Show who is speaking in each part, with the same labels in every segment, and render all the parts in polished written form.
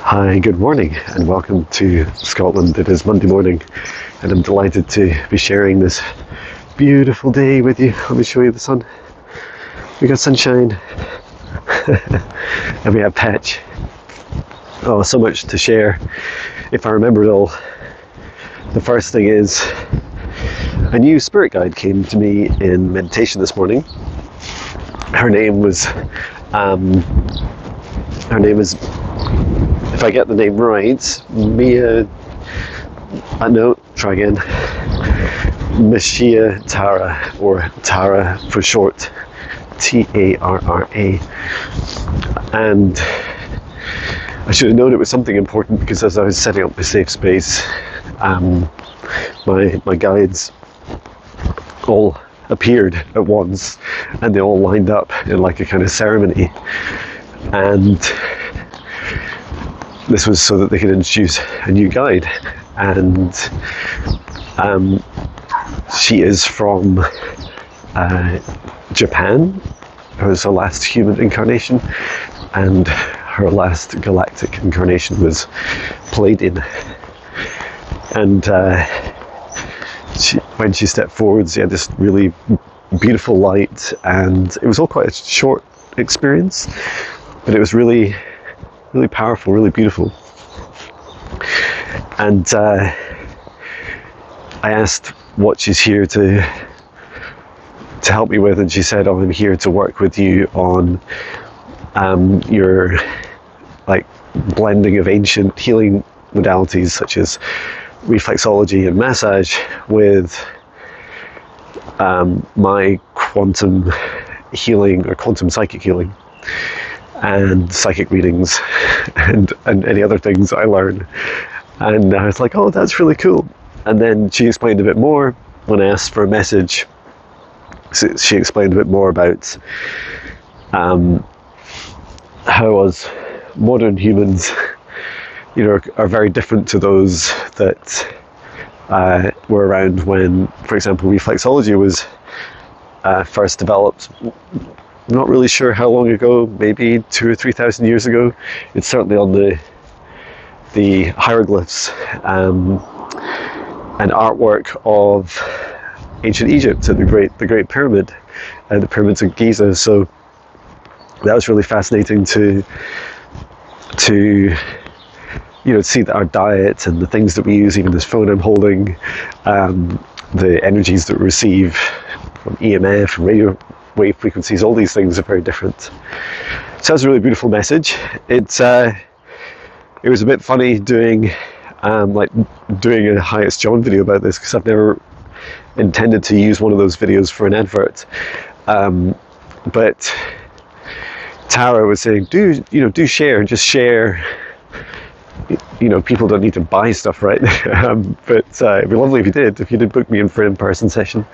Speaker 1: Hi, good morning and welcome to Scotland. It is Monday morning and I'm delighted to be sharing this beautiful day with you. Let me show you the sun. We got sunshine and we have patch. Oh, so much to share. If I remember it all, the first thing is a new spirit guide came to me in meditation this morning. Her name is, if I get the name right, Mishia Tarra, or Tarra for short, Tarra. And I should have known it was something important because as I was setting up my safe space, my guides all appeared at once and they all lined up in like a kind of ceremony, and this was so that they could introduce a new guide. And she is from Japan. It was her last human incarnation, and her last galactic incarnation was Palladian. And when she stepped forward, she had this really beautiful light, and it was all quite a short experience, but it was really, really powerful, really beautiful. And I asked what she's here to help me with, and she said, "Oh, I'm here to work with you on your like blending of ancient healing modalities such as reflexology and massage with my quantum healing or quantum psychic healing and psychic readings and any other things I learn." And I was like, "Oh, that's really cool." And then she explained a bit more when I asked for a message. So she explained a bit more about how us modern humans, are very different to those that were around when, for example, reflexology was first developed. Not really sure how long ago, maybe 2,000 or 3,000 years ago. It's certainly on the hieroglyphs and artwork of ancient Egypt and the Great Pyramid and the pyramids of Giza. So that was really fascinating to see that our diet and the things that we use, even this phone I'm holding, the energies that we receive from EMF and radio wave frequencies, all these things are very different. So that's a really beautiful message. It was a bit funny doing a Highest John video about this, because I've never intended to use one of those videos for an advert. But Tarra was saying, do share, just share. People don't need to buy stuff, right? But it'd be lovely if you did book me in for an in-person session.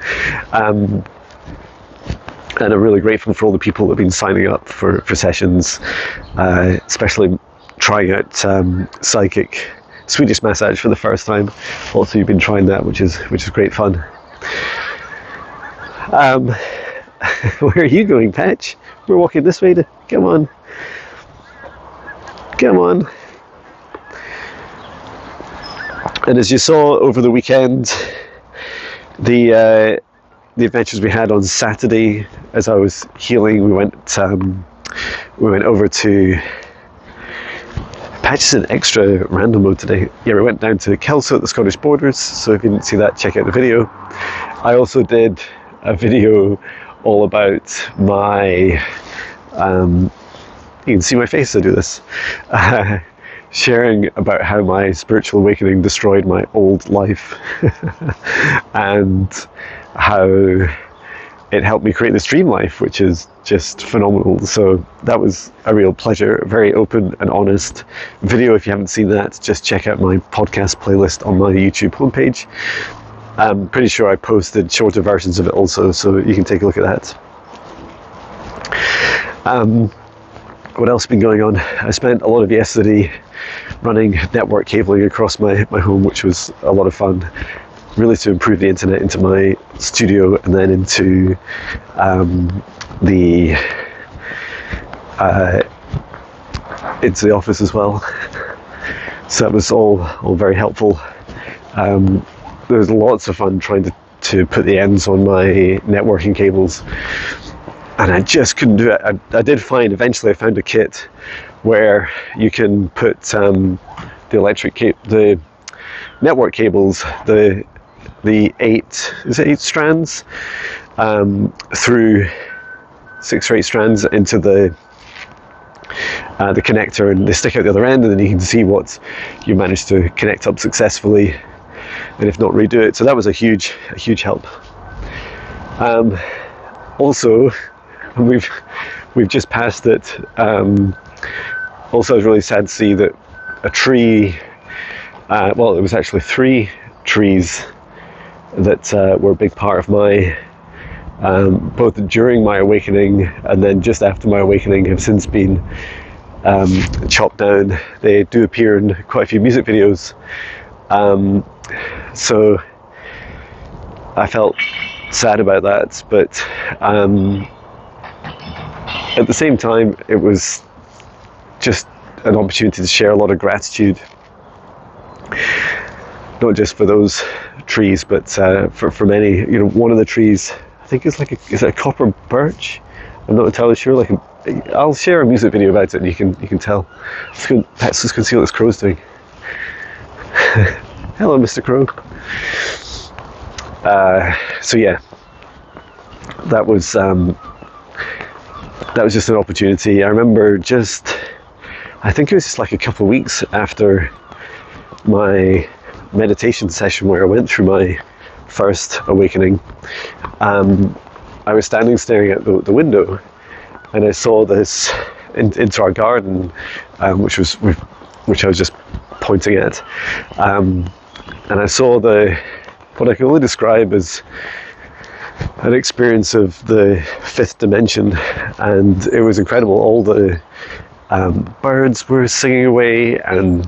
Speaker 1: And I'm really grateful for all the people that have been signing up for sessions, especially trying out psychic Swedish massage for the first time. Also, you've been trying that, which is great fun. Where are you going, Patch? We're walking this way. Come on. And as you saw over the weekend, the adventures we had on Saturday, as I was healing, we went over to. Patch is in extra random mode today. Yeah, we went down to Kelso at the Scottish borders. So if you didn't see that, check out the video. I also did a video all about my. You can see my face as I do this. Sharing about how my spiritual awakening destroyed my old life and how it helped me create this dream life, which is just phenomenal. So that was a real pleasure, a very open and honest video. If you haven't seen that, just check out my podcast playlist on my YouTube homepage. I'm pretty sure I posted shorter versions of it also, so you can take a look at that. What else has been going on? I spent a lot of yesterday running network cabling across my home, which was a lot of fun, really to improve the internet into my studio and then into the office as well. So that was all very helpful. There was lots of fun trying to put the ends on my networking cables, and I just couldn't do it. I did find, eventually I found a kit where you can put the network cables, the 8 strands, through 6 or 8 strands into the connector, and they stick out the other end, and then you can see what you managed to connect up successfully, and if not, redo it. So that was a huge help. Also, we've just passed it. Also, I was really sad to see that a tree, well, it was actually 3 trees that were a big part of my, both during my awakening and then just after my awakening, have since been chopped down. They do appear in quite a few music videos. So I felt sad about that, but at the same time, it was just an opportunity to share a lot of gratitude, not just for those trees, but for many. You know, one of the trees, I think is is it a copper birch? I'm not entirely sure. I'll share a music video about it, and you can tell. Let's just go see what this crow's doing. Hello, Mr. Crow. So yeah, that was just an opportunity. I remember I think it was just like a couple of weeks after my meditation session where I went through my first awakening. I was standing staring at the window, and I saw this into our garden, which I was just pointing at, and I saw what I can only describe as an experience of the 5th dimension, and it was incredible. All the birds were singing away, and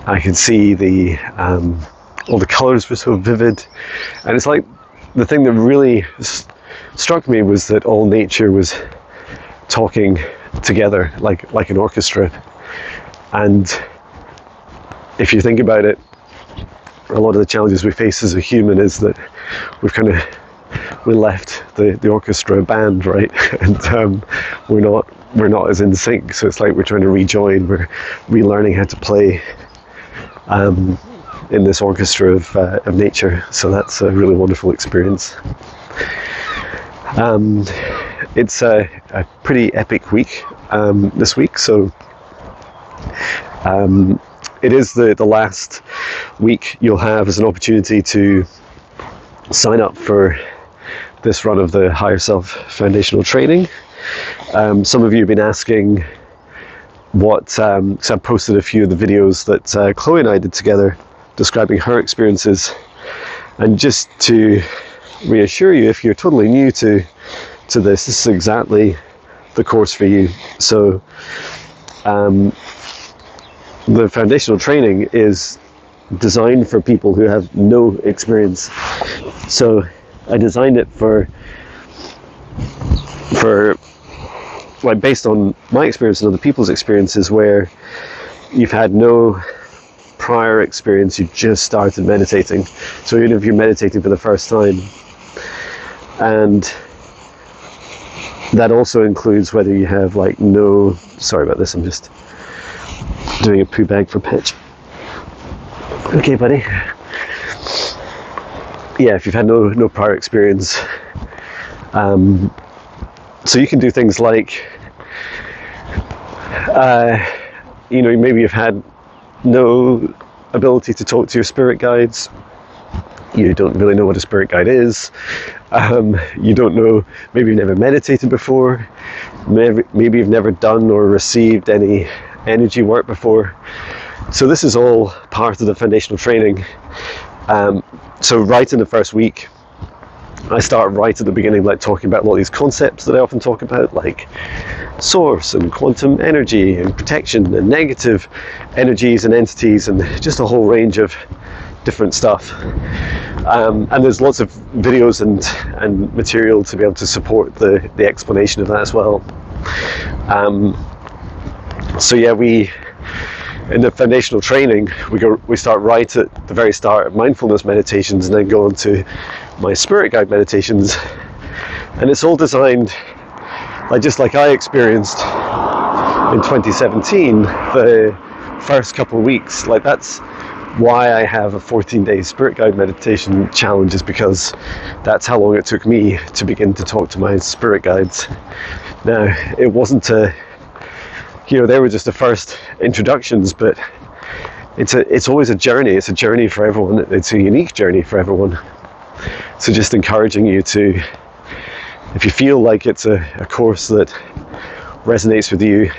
Speaker 1: I could see all the colours were so vivid, and it's like the thing that really struck me was that all nature was talking together like an orchestra. And if you think about it, a lot of the challenges we face as a human is that we left the orchestra band, right? And we're not as in sync. So it's like we're trying to rejoin. We're relearning how to play in this orchestra of nature. So that's a really wonderful experience. It's a pretty epic week this week. So it is the last week you'll have as an opportunity to sign up for this run of the Higher Self Foundational Training. Some of you have been asking so I posted a few of the videos that Chloe and I did together describing her experiences, and just to reassure you, if you're totally new to this is exactly the course for you. So the foundational training is designed for people who have no experience. So I designed it for based on my experience and other people's experiences, where you've had no prior experience, you just started meditating. So even if you're meditating for the first time, and that also includes whether you have sorry about this, I'm just doing a poo bag for Pitch. Okay, buddy. Yeah, if you've had no prior experience, so you can do things like, maybe you've had no ability to talk to your spirit guides. You don't really know what a spirit guide is. You don't know, maybe you've never meditated before. Maybe you've never done or received any energy work before. So this is all part of the foundational training. So right in the first week, I start right at the beginning, talking about a lot of these concepts that I often talk about, like source and quantum energy and protection and negative energies and entities, and just a whole range of different stuff. And there's lots of videos and material to be able to support the explanation of that as well. So yeah, in the foundational training, we start right at the very start of mindfulness meditations and then go into my spirit guide meditations, and it's all designed just like I experienced in 2017, the first couple of weeks. Like, that's why I have a 14-day spirit guide meditation challenge, is because that's how long it took me to begin to talk to my spirit guides. Now, it wasn't they were just the first introductions, but it's always a journey. It's a journey for everyone. It's a unique journey for everyone. So just encouraging you to, if you feel like it's a course that resonates with you,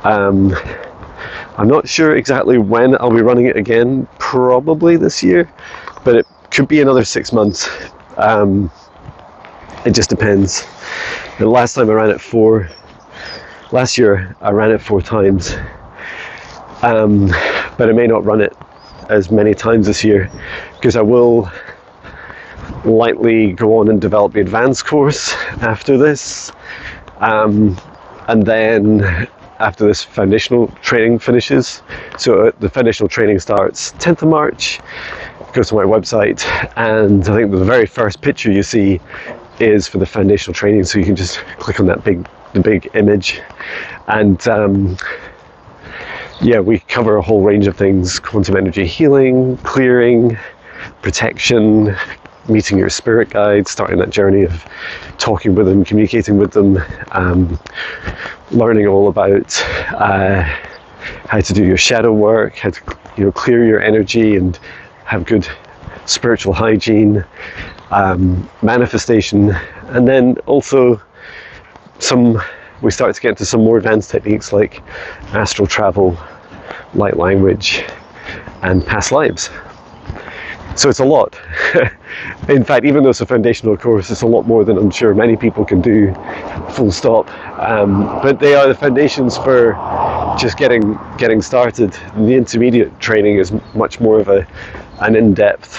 Speaker 1: I'm not sure exactly when I'll be running it again, probably this year, but it could be another 6 months. It just depends. The last time I ran it last year I ran it 4 times, but I may not run it as many times this year, because I will likely go on and develop the advanced course after this, and then after this foundational training finishes. So the foundational training starts 10th of March. Go to my website, and I think the very first picture you see is for the foundational training, so you can just click on that the big image, and we cover a whole range of things: quantum energy healing, clearing, protection, meeting your spirit guides, starting that journey of talking with them, communicating with them, learning all about how to do your shadow work, how to clear your energy and have good spiritual hygiene, manifestation, and then also we start to get into some more advanced techniques like astral travel, light language, and past lives. So it's a lot. In fact, even though it's a foundational course, it's a lot more than I'm sure many people can do, full stop. But they are the foundations for just getting started. And the intermediate training is much more of an in-depth,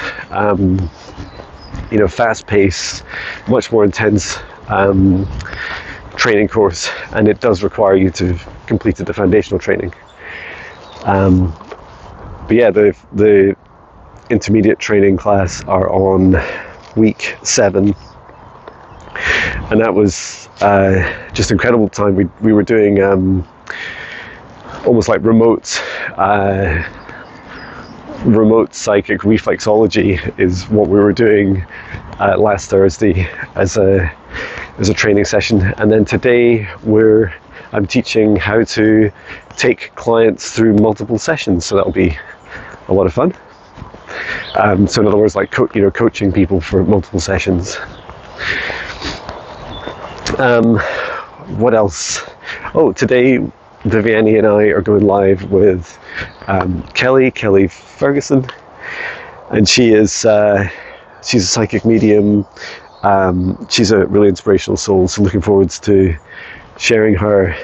Speaker 1: fast-paced, much more intense training course, and it does require you to have completed the foundational training. But yeah, the intermediate training class are on week 7, and that was just incredible time. We were doing almost like remote psychic reflexology is what we were doing last Thursday as a training session, and then today I'm teaching how to take clients through multiple sessions, so that'll be a lot of fun. So in other words, like coaching people for multiple sessions. What else? Oh, today Viviani and I are going live with Kelly Ferguson, and she's a psychic medium. She's a really inspirational soul, so looking forward to sharing her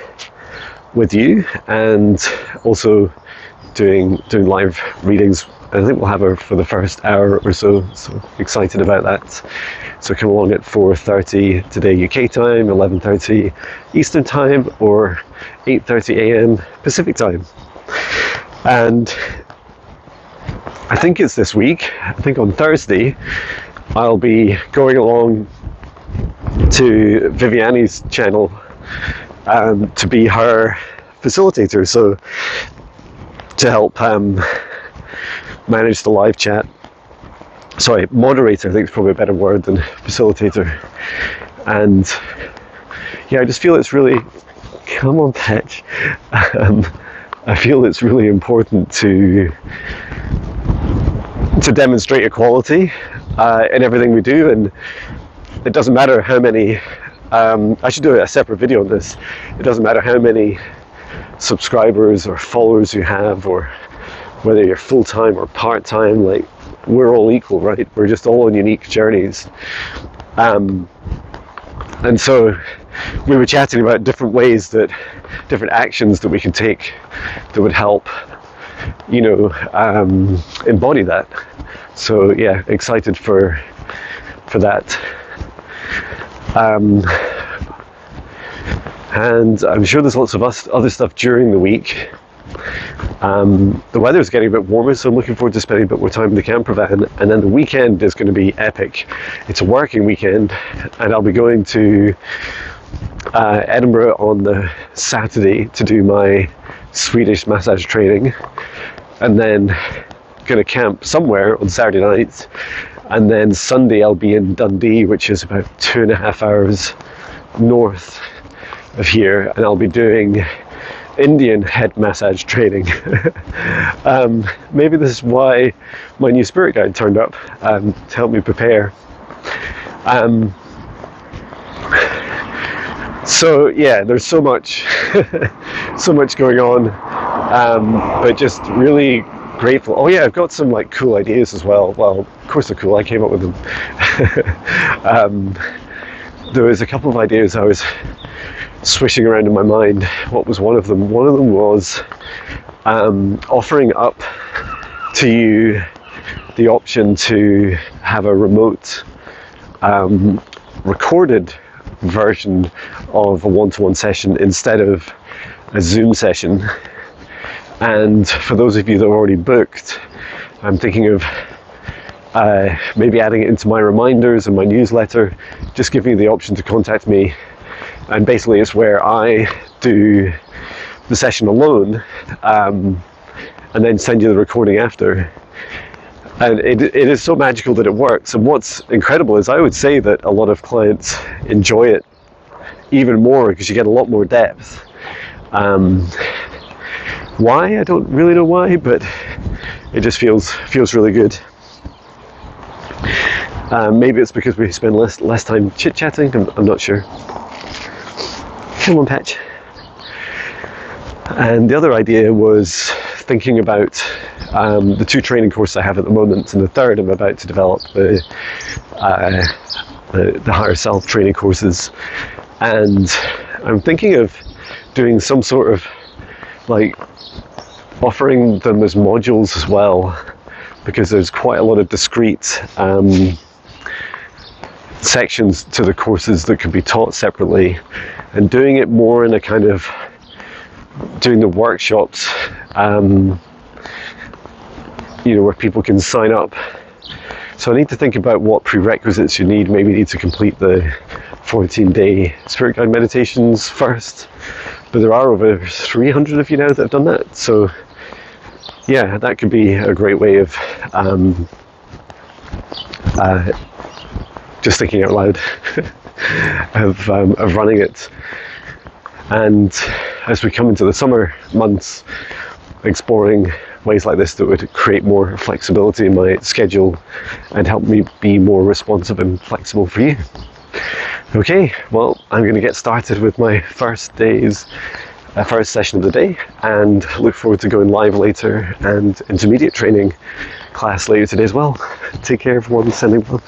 Speaker 1: with you, and also doing live readings. I think we'll have her for the first hour or so excited about that. So come along at 4:30 today UK time, 11:30 Eastern time, or 8:30 AM Pacific time. And I think it's this week, I think on Thursday, I'll be going along to Viviani's channel to be her facilitator, so to help manage the live chat. Sorry, moderator, I think is probably a better word than facilitator. And yeah, I just feel it's really, come on Patch, I feel it's really important to demonstrate equality in everything we do, and it doesn't matter how many, I should do a separate video on this, it doesn't matter how many subscribers or followers you have, or whether you're full-time or part-time, like, we're all equal, right? We're just all on unique journeys. And so we were chatting about different ways different actions that we can take that would help, embody that. So yeah, excited for that. And I'm sure there's lots of other stuff during the week. The weather's getting a bit warmer, so I'm looking forward to spending a bit more time in the camper van. And then the weekend is going to be epic. It's a working weekend, and I'll be going to Edinburgh on the Saturday to do my Swedish massage training, and then going to camp somewhere on Saturday night. And then Sunday I'll be in Dundee, which is about 2.5 hours north of here, and I'll be doing Indian head massage training. Maybe this is why my new spirit guide turned up to help me prepare. So yeah, there's so much so much going on, but just really grateful. Oh yeah, I've got some like cool ideas as well. Well, of course they're cool, I came up with them. There was a couple of ideas I was swishing around in my mind. What was one of them? One of them was offering up to you the option to have a remote recorded version of a one-to-one session instead of a Zoom session. And for those of you that are already booked, I'm thinking of maybe adding it into my reminders and my newsletter, just giving you the option to contact me. And basically it's where I do the session alone, and then send you the recording after. And it is so magical that it works. And what's incredible is I would say that a lot of clients enjoy it even more because you get a lot more depth. Why? I don't really know why, but it just feels really good. Maybe it's because we spend less time chit-chatting, I'm not sure. Come on, Patch. And the other idea was thinking about the 2 training courses I have at the moment, and the third I'm about to develop, the higher self training courses. And I'm thinking of doing some sort of like offering them as modules as well, because there's quite a lot of discrete sections to the courses that could be taught separately, and doing it more in a kind of doing the workshops, where people can sign up. So I need to think about what prerequisites you need. Maybe you need to complete the 14-day spirit guide meditations first, but there are over 300 of you now that have done that. So yeah, that could be a great way of just thinking out loud of running it. And as we come into the summer months, exploring ways like this that would create more flexibility in my schedule and help me be more responsive and flexible for you. Okay, well, I'm going to get started with my first session of the day, and look forward to going live later and intermediate training class later today as well. Take care everyone, sending love.